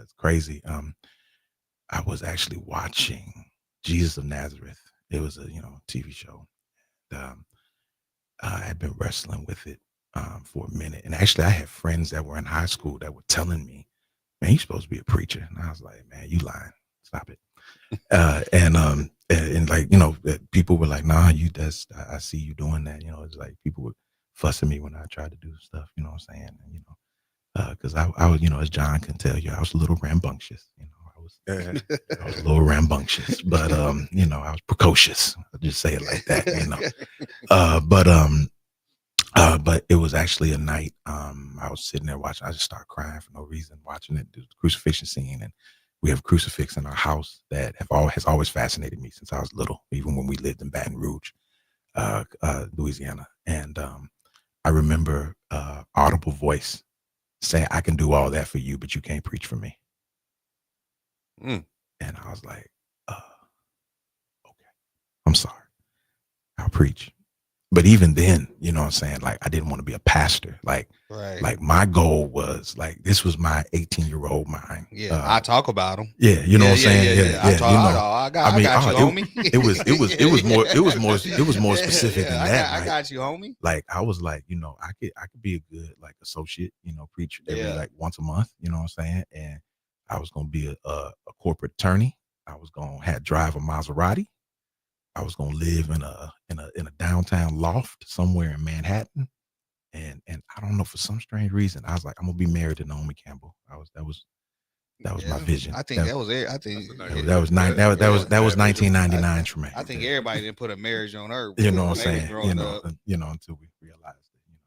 It's crazy. I was actually watching Jesus of Nazareth. It was a TV show. I had been wrestling with it for a minute, and actually I had friends that were in high school that were telling me, "Man, you're supposed to be a preacher," and I was like, "Man, you lying. Stop it." And like people were like, "Nah, I see you doing that." It's like people were fussing me when I tried to do stuff. You know what I'm saying? And, because I was, as John can tell you, I was a little rambunctious. I was a little rambunctious, but I was precocious. I'll just say it like that. But it was actually a night. I was sitting there watching. I just started crying for no reason, watching it, the crucifixion scene, and we have a crucifix in our house that has always fascinated me since I was little, even when we lived in Baton Rouge, Louisiana. And I remember audible voice saying, "I can do all that for you, but you can't preach for me." And I was like, okay, I'm sorry. I'll preach. But even then, you know what I'm saying? Like, I didn't want to be a pastor. Like my goal was this was my 18-year-old mind. Yeah, I talk about them. Yeah, you know what I'm saying? Yeah. I got you, homie. It was more specific than that. I got you, homie. Like, I was like, I could be a good associate, preach every once a month, you know what I'm saying? And I was gonna be a corporate attorney. I was gonna drive a Maserati. I was gonna live in a downtown loft somewhere in Manhattan, and I don't know, for some strange reason I was like, I'm gonna be married to Naomi Campbell. That was my vision. I think that was it. I think that was 1999, Tremaine. I think everybody didn't put a marriage on her. You know what I'm saying? Until we realized that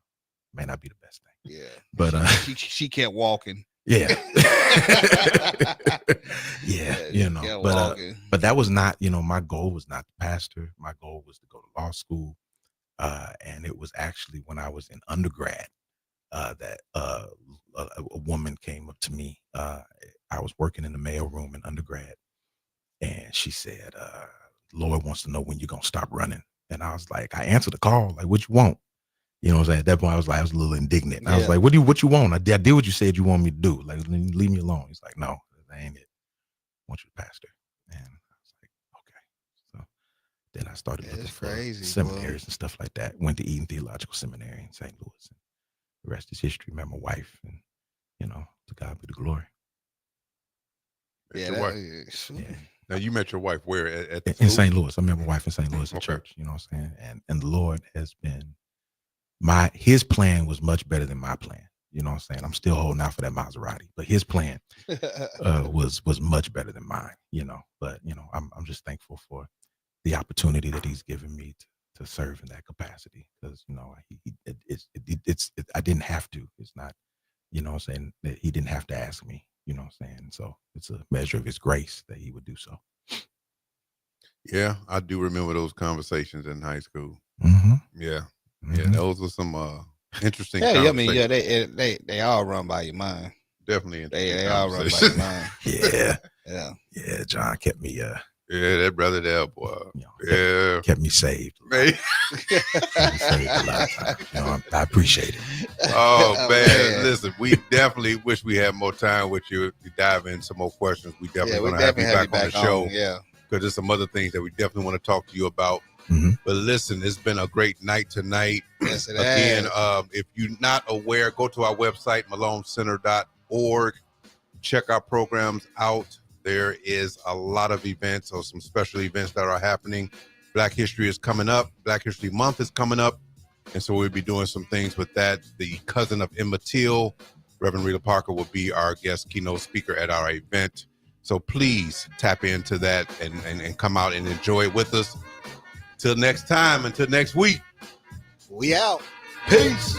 may not be the best thing. Yeah, but she kept walking. Yeah. But that was not, my goal was not the pastor. My goal was to go to law school. And it was actually when I was in undergrad that a woman came up to me. I was working in the mail room in undergrad, and she said, "Lord wants to know when you're going to stop running." And I was like, I answered the call, like, "What you want?" You know what I'm saying? At that point, I was a little indignant. I was like, what you want? I did what you said you want me to do. Like, leave me alone. He's like, "No, that ain't it. I want you to pastor." And I was like, okay. So then I started looking for crazy, seminaries and stuff like that. Went to Eden Theological Seminary in St. Louis. The rest is history. Met my wife, and to God be the glory. Yeah, Your wife. Yeah. Now you met your wife where at the In school? St. Louis. I met my wife in St. Louis at church. You know what I'm saying? And the Lord has been his plan was much better than my plan. You know what I'm saying? I'm still holding out for that Maserati, but his plan was much better than mine. But I'm just thankful for the opportunity that he's given me to serve in that capacity, because I didn't have to. It's not, what I'm saying, that he didn't have to ask me. You know what I'm saying? So it's a measure of his grace that he would do so. Yeah, I do remember those conversations in high school. Mm-hmm. Yeah, Mm-hmm. those were some interesting. Yeah, I conversations. mean, they all run by your mind. Definitely, they all run by your mind. Yeah. John kept me. Yeah, that brother there, boy. Kept me saved. Man. Kept me saved a lot of times. I appreciate it. Oh man, listen, we definitely wish we had more time with you to dive in some more questions. We definitely going to have you back on the show. Yeah, because there's some other things that we definitely want to talk to you about. Mm-hmm. But listen, it's been a great night tonight. Yes, it Again, has. if you're not aware, go to our website, malonecenter.org. Check our programs out. There is a lot of events or some special events that are happening. Black History is coming up. Black History Month is coming up. And so we'll be doing some things with that. The cousin of Emma Till, Reverend Rita Parker, will be our guest keynote speaker at our event. So please tap into that and come out and enjoy it with us. Till next time, until next week. We out. Peace.